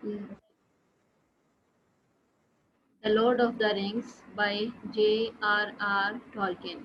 The Lord of the Rings by J.R.R. Tolkien.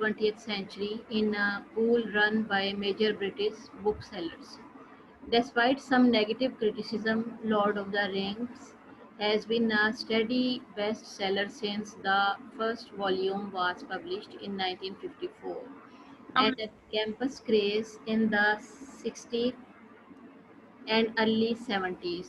20th century in a pool run by major British booksellers. Despite some negative criticism, Lord of the Rings has been a steady bestseller since the first volume was published in 1954. At a campus craze in the 60s and early 70s,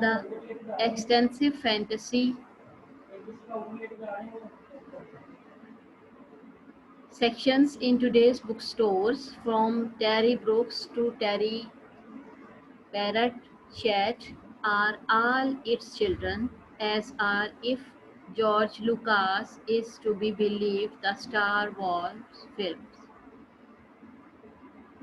The extensive fantasy sections in today's bookstores, from Terry Brooks to Terry Pratchett, are all its children, as are, if George Lucas is to be believed, the Star Wars films.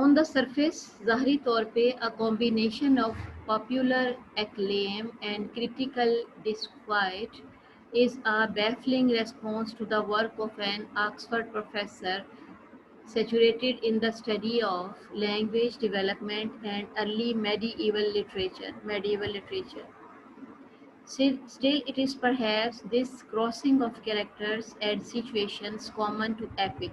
On the surface, ظاہری طور پہ a combination of popular acclaim and critical disquiet is a baffling response to the work of an Oxford professor saturated in the study of language development and early medieval literature. Still, it is perhaps this crossing of characters and situations common to epic.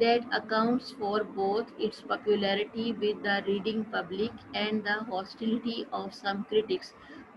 that accounts for both its popularity with the reading public and the hostility of some critics,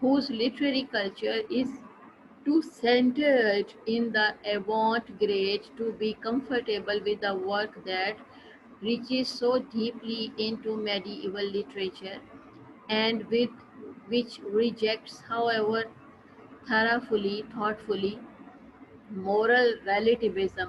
whose literary culture is too centered in the avant-garde to be comfortable with the work that reaches so deeply into medieval literature, and with which rejects, however thoughtfully, moral relativism.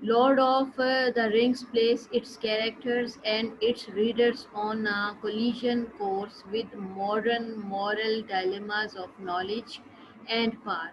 Lord of the Rings places its characters and its readers on a collision course with modern moral dilemmas of knowledge and power.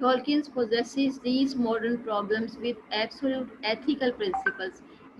Tolkien possesses these modern problems with absolute ethical principles.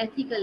ethical,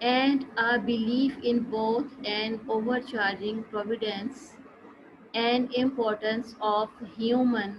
And a belief in both an overcharging providence and importance of human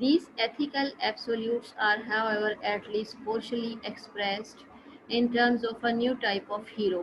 These ethical absolutes are, however, at least partially expressed in terms of a new type of hero.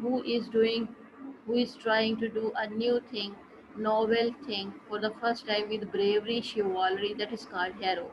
who is trying to do a new thing, novel thing for the first time with bravery, chivalry, that is called hero.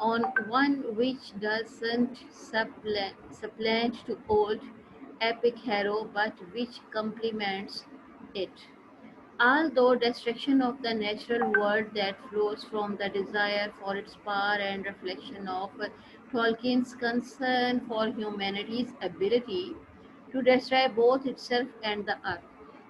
on one which doesn't supplant to old epic hero but which complements it. Although destruction of the natural world that flows from the desire for its power and reflection of Tolkien's concern for humanity's ability to destroy both itself and the earth.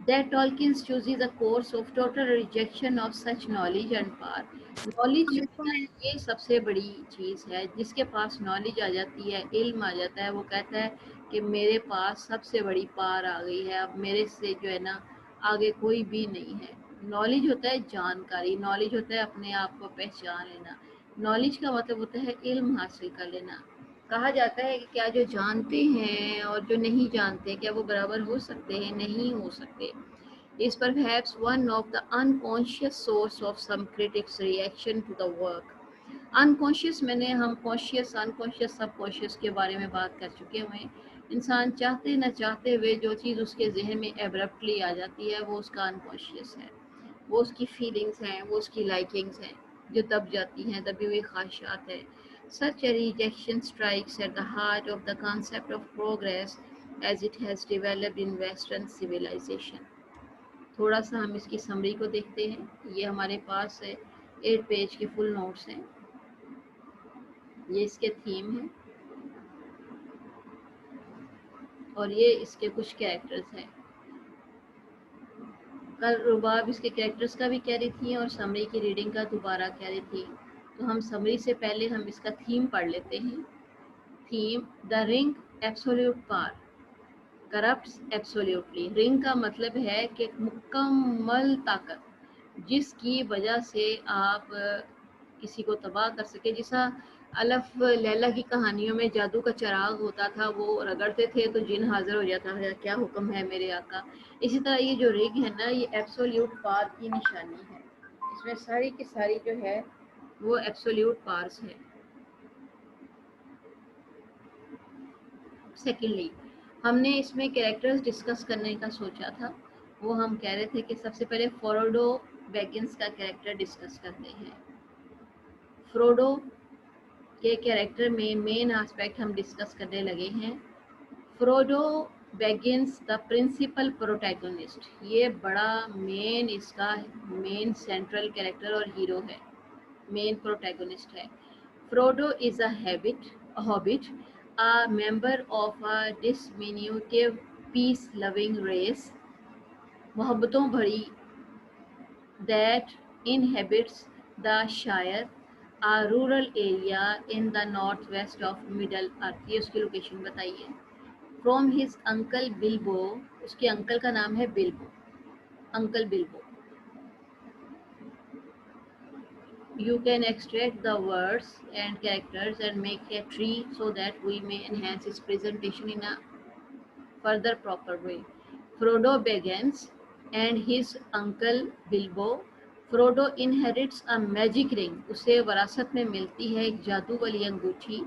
that Tolkien chooses a course of total rejection of such knowledge and power. Knowledge جو ہے نا یہ سب سے بڑی چیز ہے. جس کے پاس knowledge آ جاتی ہے, علم آ جاتا ہے, وہ کہتا ہے کہ میرے پاس سب سے بڑی پار آ گئی ہے, اب میرے سے جو ہے نا آگے کوئی بھی نہیں ہے. knowledge ہوتا ہے جانکاری, knowledge ہوتا ہے اپنے آپ کو پہچان لینا. knowledge کا مطلب ہوتا ہے علم حاصل کر لینا. کہا جاتا ہے کہ کیا جو جانتے ہیں اور جو نہیں جانتے کیا وہ برابر ہو سکتے ہیں؟ نہیں ہو سکتے. is perhaps one of the unconscious source of some critics' reaction to the work. Unconscious میں نے ہم conscious, unconscious, subconscious کے بارے میں بات کر چکے ہوئے ہیں. انسان چاہتے نہ چاہتے ہوئے جو چیز اس کے ذہن میں abruptly آ جاتی ہے وہ اس کا unconscious ہے. وہ اس کی فیلنگس ہیں, وہ اس کی لائکنگس ہیں جو دب جاتی ہیں, دبی ہوئی خواہشات ہیں. Such a rejection strikes at the heart of the concept of progress as it has developed in Western civilization. تھوڑا سا ہم اس کی سمری کو دیکھتے ہیں. یہ ہمارے پاس 8 پیج کے فل نوٹس ہیں. یہ اس کے تھیم ہیں اور یہ اس کے کچھ کریکٹرز ہیں. کل رباب اس کے کریکٹرز کا بھی کہہ رہی تھی اور سمری کی ریڈنگ کا دوبارہ کہہ رہی تھی. تو ہم سمری سے پہلے ہم اس کا تھیم پڑھ لیتے ہیں. تھیم: دا رنگ ایبسولوٹ پار کرپٹس ایبسولیوٹلی. رنگ کا مطلب ہے کہ مکمل طاقت جس کی وجہ سے آپ کسی کو تباہ کر سکے. جیسا الف لیلا کی کہانیوں میں جادو کا چراغ ہوتا تھا, وہ رگڑتے تھے تو جن حاضر ہو جاتا ہے, کیا حکم ہے میرے آقا. اسی طرح یہ جو رنگ ہے نا, یہ ایبسولیوٹ پار کی نشانی ہے. اس میں ساری کی ساری جو ہے وہ ایبسولیوٹ پارس ہے. سیکنڈلی, ہم نے اس میں کریکٹرز ڈسکس کرنے کا سوچا تھا. وہ ہم کہہ رہے تھے کہ سب سے پہلے فروڈو بیگنس کا کریکٹر ڈسکس کرتے ہیں. فروڈو کے کریکٹر میں مین آسپیکٹ ہم ڈسکس کرنے لگے ہیں. فروڈو بیگنس دا پرنسپل پروٹیگونسٹ. یہ بڑا مین, اس کا مین سینٹرل کریکٹر اور ہیرو ہے, مین پروٹیگونسٹ ہے. فروڈو از اے ہابٹ, a member of a diminutive peace-loving race, محبتوں بھری, that inhabits the Shire, a rural area in the northwest of Middle Earth. یہ اس کی لوکیشن بتائیے. From his uncle Bilbo, اس کے انکل کا نام ہے بلبو, uncle بلبو. You can extract the words and characters and make a tree so that we may enhance its presentation in a further proper way. Frodo Baggins and his uncle Bilbo. Frodo inherits a magic ring. اسے وراثت میں ملتی ہے ایک جادو والی انگوٹھی.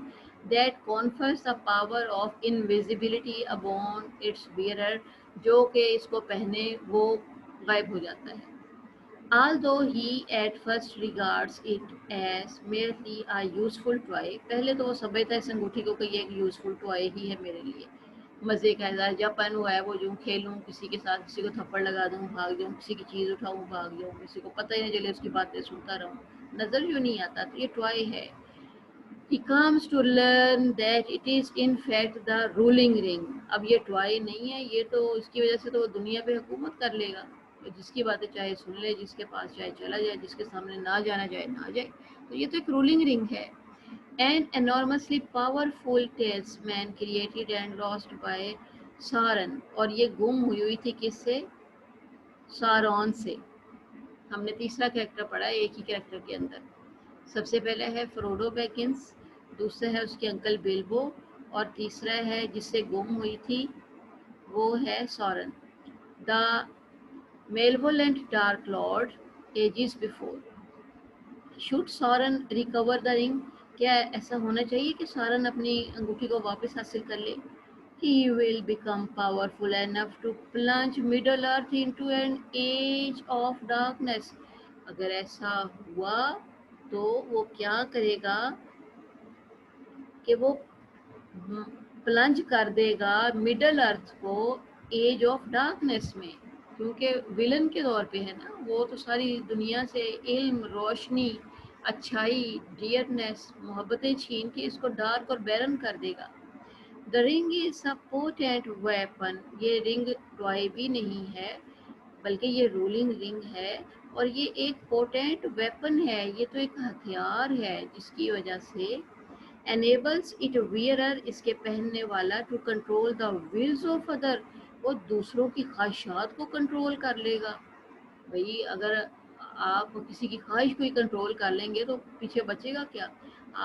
That confers the power of invisibility upon its wearer. جو کہ اس کو پہنے وہ غائب ہو جاتا ہے. Although he at first regards it as merely a useful toy. پہلے تو وہ سمجھتا ہے اس انگوٹھی کو کہ یہ ایک یوزفل ٹوائے ہی ہے میرے لیے, مزے کا اظہار. جب پن ہوا ہے وہ جو کھیلوں کسی کے ساتھ, کسی کو تھپڑ لگا دوں بھاگ جاؤں, کسی کی چیز اٹھاؤں بھاگ جاؤں, کسی کو پتہ ہی نہیں چلے اس کی باتیں سنتا رہوں, نظر جو نہیں آتا, تو یہ ٹوائے ہے. He comes to learn that it is in fact the ruling ring. اب یہ ٹوائے نہیں ہے, یہ تو اس کی وجہ سے تو وہ دنیا پہ حکومت کر لے گا. جس کی باتیں چاہے سن لے, جس کے پاس چاہے چلا جائے, جس کے سامنے نہ جانا چاہے نہ جائے. تو یہ تو ایک رولنگ رنگ ہے. An enormously powerful talisman created and lost by Sauron. اور یہ گم ہوئی تھی کس سے؟ سارون سے. ہم نے تیسرا کریکٹر پڑھا ہے ایک ہی کریکٹر کے اندر. سب سے پہلے ہے فروڈو بیگنس, دوسرا ہے اس کے انکل بیلبو, اور تیسرا ہے جس سے گم ہوئی تھی وہ ہے Sauron. The malevolent dark lord ages before. Should Sauron recover the ring. کیا ایسا ہونا چاہیے کہ سورن اپنی انگوٹھی کو واپس حاصل کر لے؟ He will become powerful enough to plunge Middle Earth into an age of darkness. اگر ایسا ہوا تو وہ کیا کرے گا کہ وہ پلنج کر دے گا مڈل ارتھ کو ایج آف ڈارکنیس میں, کیونکہ ولن کے طور پہ ہے نا, وہ تو ساری دنیا سے علم, روشنی, اچھائی, ڈیئرنیس, محبتیں چھین کے اس کو ڈارک اور بیرن کر دے گا. The ring is a potent weapon. یہ رنگ ٹوائے بھی نہیں ہے. بلکہ یہ رولنگ رنگ ہے اور یہ ایک پوٹینٹ ویپن ہے، یہ تو ایک ہتھیار ہے جس کی وجہ سے enables it wearer اس کے پہننے والا to control the wills of other، وہ دوسروں کی خواہشات کو کنٹرول کر لے گا۔ بھئی اگر آپ کسی کی خواہش کو ہی کنٹرول کر لیں گے تو پیچھے بچے گا کیا؟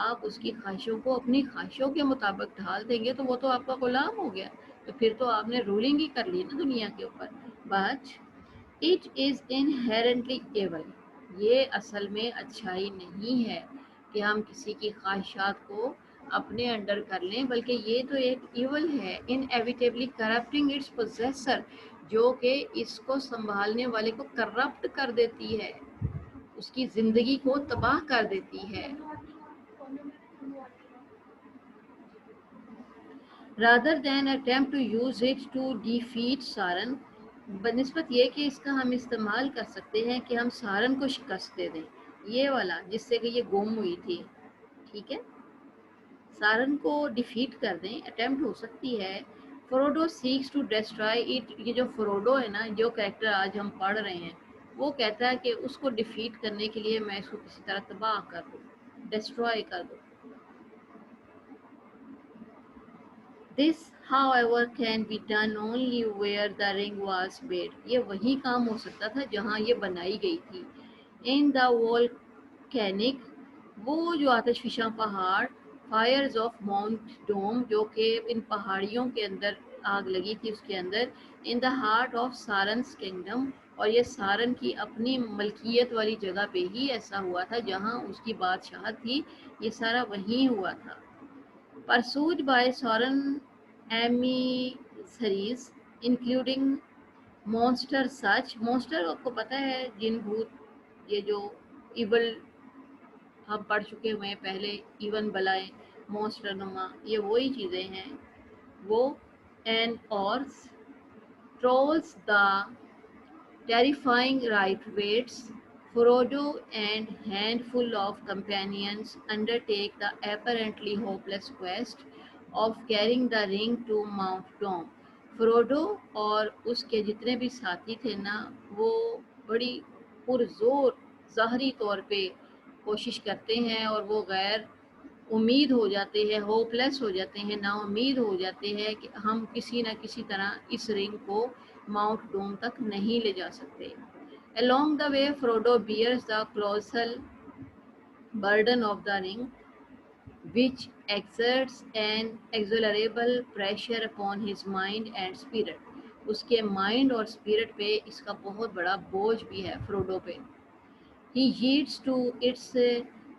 آپ اس کی خواہشوں کو اپنی خواہشوں کے مطابق ڈھال دیں گے تو وہ تو آپ کا غلام ہو گیا، تو پھر تو آپ نے رولنگ ہی کر لی نا دنیا کے اوپر۔ But it is inherently evil, یہ اصل میں اچھائی نہیں ہے کہ ہم کسی کی خواہشات کو اپنے انڈر کر لیں، بلکہ یہ تو ایک ایول ہے، انیویٹیبلی کرپٹنگ اٹس پوزیسر، جو کہ اس کو سنبھالنے والے کو کرپٹ کر دیتی ہے، اس کی زندگی کو تباہ کر دیتی ہے۔ rather than attempt to use it to defeat سارن، بنسبت یہ کہ اس کا ہم استعمال کر سکتے ہیں کہ ہم سارن کو شکست دے دیں، یہ والا جس سے کہ یہ گم ہوئی تھی، ٹھیک ہے، سارن کو ڈیفیٹ کر دیں، اٹیمپٹ ہو سکتی ہے۔ فروڈو سیکس ٹو ڈسٹرائی اٹ، یہ جو فروڈو ہے نا، جو کریکٹر آج ہم پڑھ رہے ہیں، وہ کہتا ہے کہ اس کو ڈیفیٹ کرنے کے لیے میں اس کو کسی طرح تباہ کر دوں، ڈسٹروائے کر دوں۔ This, however, can be done only where the ring was made، یہ وہی کام ہو سکتا تھا جہاں یہ بنائی گئی تھی۔ In the volcanic، وہ جو آتش فشاں پہاڑ، fires of Mount Doom، جو کہ ان پہاڑیوں کے اندر آگ لگی تھی اس کے اندر، in the heart of Saran's kingdom، اور یہ سارن کی اپنی ملکیت والی جگہ پہ ہی ایسا ہوا تھا جہاں اس کی بادشاہت تھی، یہ سارا وہیں ہوا تھا۔ pursued by Sauron emissaries including monster such، monster آپ کو پتہ ہے جن بھوت، یہ جو ایول ہم پڑھ چکے ہوئے ہیں پہلے، ایون بلائیں، monster نما، یہ وہی چیزیں ہیں وہ، and orcs، trolls، the terrifying right-weights، Frodo and handful of companions undertake the apparently hopeless quest of carrying the ring to Mount Doom۔ فروڈو اور اس کے جتنے بھی ساتھی تھے نا، وہ بڑی پرزور ظاہری طور پہ کوشش کرتے ہیں اور وہ غیر امید ہو جاتے ہیں، ہوپلیس ہو جاتے ہیں، نا امید ہو جاتے ہیں کہ ہم کسی نہ کسی طرح اس رنگ کو ماؤنٹ ڈوم تک نہیں لے جا سکتے۔ Along the way Frodo bears the colossal burden of the ring، which exerts an inexorable pressure upon his mind and spirit، اس کے مائنڈ اور اسپرٹ پہ اس کا بہت بڑا بوجھ بھی ہے فروڈو پہ۔ He yields to its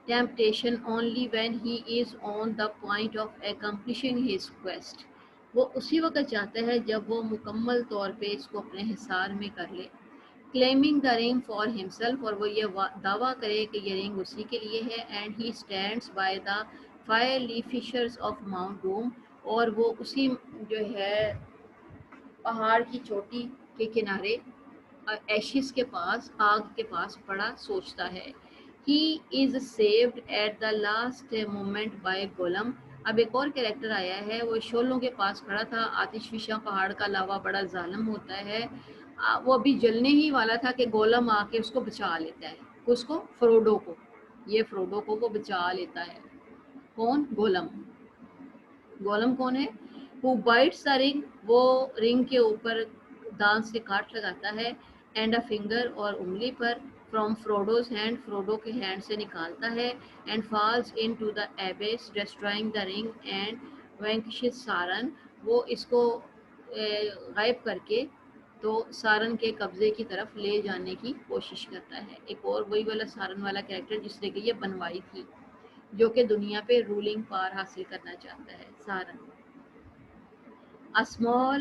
temptation only when he is on the point of accomplishing his quest، وہ اسی وقت چاہتا ہے جب وہ مکمل طور پہ اس کو اپنے حصار میں کر لے۔ claiming the ring for himself، اور وہ یہ دعویٰ کرے کہ یہ رنگ اسی کے لیے ہے، and he stands by the fiery fissures of Mount Doom، اور وہ اسی جو ہے پہاڑ کی چوٹی کے کنارے ایشز کے پاس، آگ کے پاس پڑا سوچتا ہے۔ He is saved at the last moment by Gollum، اب ایک اور کریکٹر آیا ہے، وہ شولوں کے پاس کھڑا تھا، آتش فشاں پہاڑ کا لاوا بڑا ظالم ہوتا ہے، وہ ابھی جلنے ہی والا تھا کہ گولم آ کے اس کو بچا لیتا ہے، اس کو فروڈو کو، یہ فروڈو کو وہ بچا لیتا ہے۔ کون؟ گولم۔ گولم کون ہے؟ who bites the ring، وہ رنگ کے اوپر دانت سے کاٹ لگاتا ہے، اینڈ a finger، اور انگلی پر، from Frodo's hand، فرودو کے ہینڈ سے نکالتا ہے، and falls into the abyss destroying the ring and vanquishes Sauron، وہ اس کو غائب کر کے تو سارن کے قبضے کی طرف لے جانے کی کوشش کرتا ہے۔ ایک اور وہی والا سارن والا کریکٹر جس نے کہ یہ بنوائی تھی، جو کہ دنیا پہ رولنگ پار حاصل کرنا چاہتا ہے، سارن۔ A small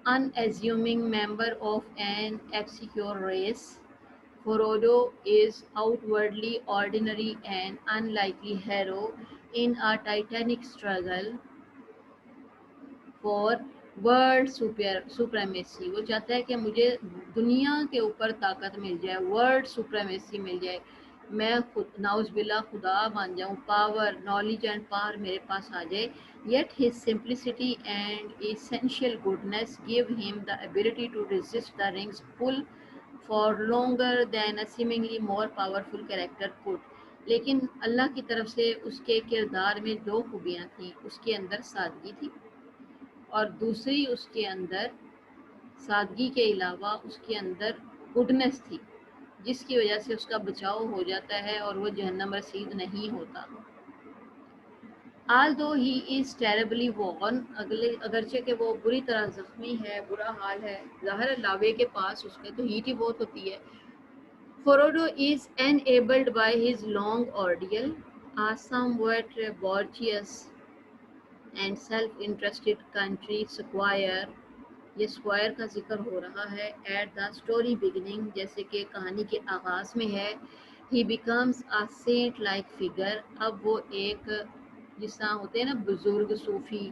unassuming member of an obscure race، Frodo is outwardly ordinary and unlikely hero in a titanic struggle for world supremacy, وہ چاہتا ہے کہ مجھے دنیا کے اوپر طاقت مل جائے، ورلڈ سپریمیسی مل جائے، میں خود ناؤز باللہ خدا بن جاؤں، پاور نالج اینڈ پاور میرے پاس آ جائے، yet his simplicity and essential goodness give him the ability to resist the ring's pull for longer than a seemingly more powerful character could. لیکن اللہ کی طرف سے اس کے کردار میں دو خوبیاں تھیں، اس کے اندر سادگی تھی، اور دوسری اس کے اندر سادگی کے علاوہ اس کے اندر گڈنس تھی، جس کی وجہ سے اس کا بچاؤ ہو جاتا ہے اور وہ جہنم رسید نہیں ہوتا۔ although he is terribly worn، اگرچہ کہ وہ بری طرح زخمی ہے، برا حال ہے، ظاہر ہے لاوے کے پاس اس کے تو ہیٹ ہی بہت ہوتی ہے۔ Frodo is enabled by his long ordeal، a somewhat bourgeois and self-interested country squire، یہ اسکوائر کا ذکر ہو رہا ہے ایٹ دا اسٹوری بگننگ، جیسے کہ کہانی کے آغاز میں ہے، he becomes a saint like figure, اب وہ ایک جس طرح ہوتے ہیں نا بزرگ صوفی،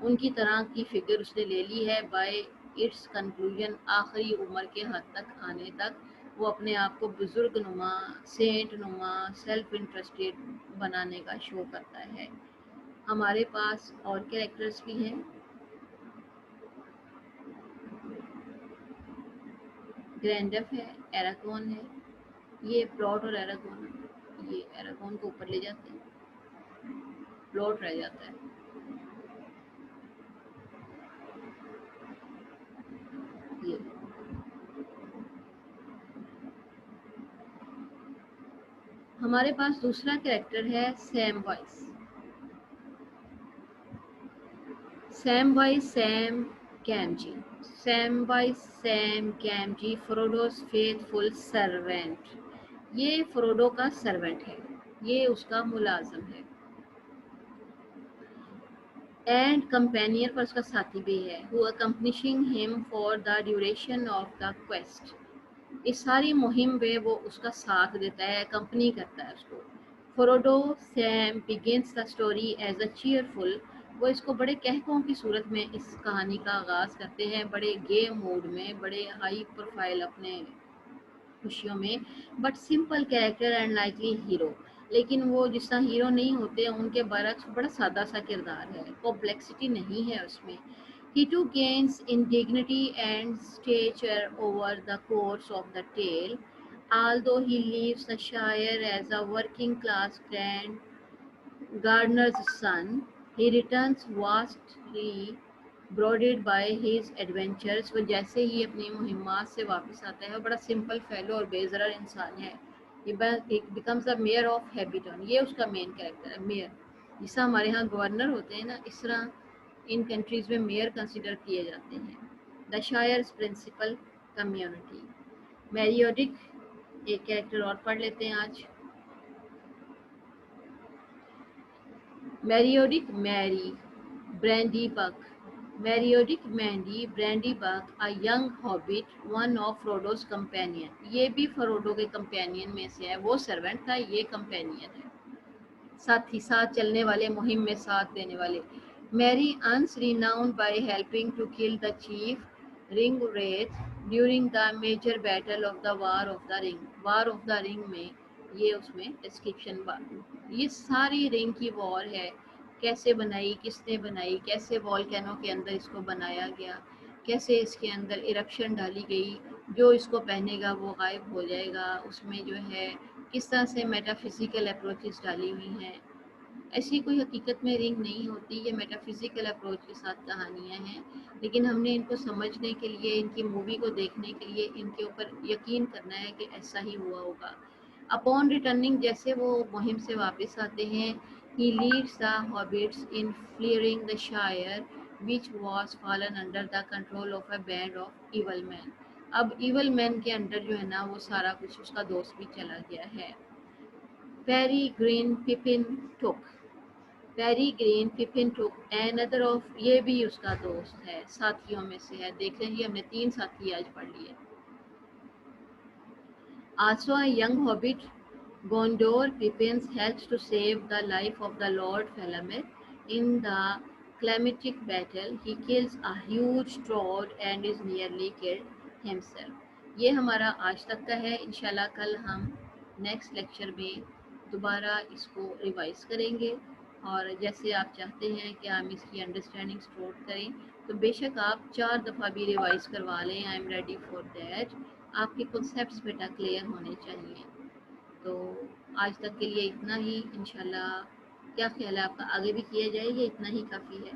ان کی طرح کی فگر اس نے لے لی ہے، بائی اٹس کنکلوژن، آخری عمر کے حد تک آنے تک وہ اپنے آپ کو بزرگ نما، سینٹ نما، سیلف انٹرسٹیڈ بنانے کا شو کرتا ہے۔ ہمارے پاس اور کریکٹرز بھی ہیں، گرینڈف ہے، ایراگون ہے، یہ پلاٹ اور ایراگون، یہ ایراگون کو اوپر لے جاتے ہیں، پلاٹ رہ جاتا ہے۔ یہ ہمارے پاس دوسرا کریکٹر ہے Samwise, Samwise Sam Gamgee, Samwise Sam Gamgee Frodo's faithful servant, یہ فروڈو کا سرونٹ ہے، یہ اس کا ملازم ہے، اینڈ کمپینین پر اس کا ساتھی بھی ہے، who accompanying him for the duration of the quest، اس ساری مہم میں وہ اس کا ساتھ دیتا ہے، کمپنی کرتا ہے اس کو۔ فروڈو same begins the story as a cheerful، وہ اس کو بڑے کہکوں کی صورت میں اس کہانی کا آغاز کرتے ہیں، بڑے گے موڈ میں، بڑے ہائی پروفائل اپنے خوشیوں میں، but simple character and likely hero, لیکن وہ جس طرح ہیرو نہیں ہوتے ان کے برعکس بڑا سادہ سا کردار ہے، کمپلیکسٹی نہیں ہے اس میں۔ He too gains in dignity and stature over the course of the tale, although he leaves the Shire as a working class gardener's son, he returns vastly broadened by his adventures، وہ جیسے ہی اپنی مہمات سے واپس آتا ہے، بڑا simple fellow اور بے ضرر انسان ہے، یہ بیکمز دا میئر آف ہیبیٹون، یہ اس کا مین کریکٹر ہے، میئر، جس طرح ہمارے ہاں گورنر ہوتے ہیں نا، اس طرح ان کنٹریز میں میئر کنسیڈر کیے جاتے ہیں۔ دا شائرز پرنسپل کمیونٹی، میریوڈک، ایک کریکٹر اور پڑھ لیتے ہیں آج، میریوڈک میری brandy book, میریوڈک مینڈی brandy book, a young hobbit, one of Frodo's companion، یہ بھی فروڈو کے کمپینین میں سے ہے، وہ سرونٹ تھا، یہ کمپینین ہے، ساتھی، ساتھ چلنے والے، مہم میں ساتھ دینے والے۔ میری انس renowned by helping to kill the chief Ringwraith during the major battle of the War of the Ring، War of the Ring میں یہ اس میں ڈسکرپشن، یہ ساری رنگ کی وار ہے، کیسے بنائی، کس نے بنائی، کیسے والکینو کے اندر اس کو بنایا گیا، کیسے اس کے اندر ایرپشن ڈالی گئی، جو اس کو پہنے گا وہ غائب ہو جائے گا، اس میں جو ہے کس طرح سے میٹا فزیکل اپروچز ڈالی ہوئی ہیں، ایسی کوئی حقیقت میں رنگ نہیں ہوتی، یہ میٹا فزیکل اپروچ کے ساتھ کہانیاں ہیں، لیکن ہم نے ان کو سمجھنے کے لیے، ان کی مووی کو دیکھنے کے لیے ان کے اوپر یقین کرنا ہے کہ ایسا ہی ہوا ہوگا۔ اپون ریٹرننگ، جیسے وہ مہم سے واپس آتے ہیں، he leads the hobbits in fleeing the Shire which was fallen under the control of a band of evil men، اب ایول مین کے انڈر جو ہے نا وہ سارا کچھ اس کا دوست بھی چلا گیا ہے۔ Peregrin Pippin Took, Peregrin Pippin Took another of، یہ بھی اس کا دوست ہے، ساتھیوں میں سے ہے، دیکھ لیں جی ہم نے 3 ساتھی آج پڑھ لیے۔ Also a young hobbit, Gondor, Pippin helps to save the life of the Lord Falamir in the climactic battle. He kills a huge troll and is nearly killed himself۔ یہ ہمارا آج تک کا ہے، انشاءاللہ کل ہم نیکسٹ لیکچر میں دوبارہ اس کو ریوائز کریں گے، اور جیسے آپ چاہتے ہیں کہ ہم اس کی انڈرسٹینڈنگ اسٹور کریں تو بے شک آپ 4 دفعہ بھی ریوائز کروا لیں، I am ready for that. آپ کے کنسیپٹس بیٹا کلیئر ہونے چاہیے۔ تو آج تک کے لیے اتنا ہی، انشاءاللہ کیا خیال ہے آپ کا، آگے بھی کیا جائے یا اتنا ہی کافی ہے؟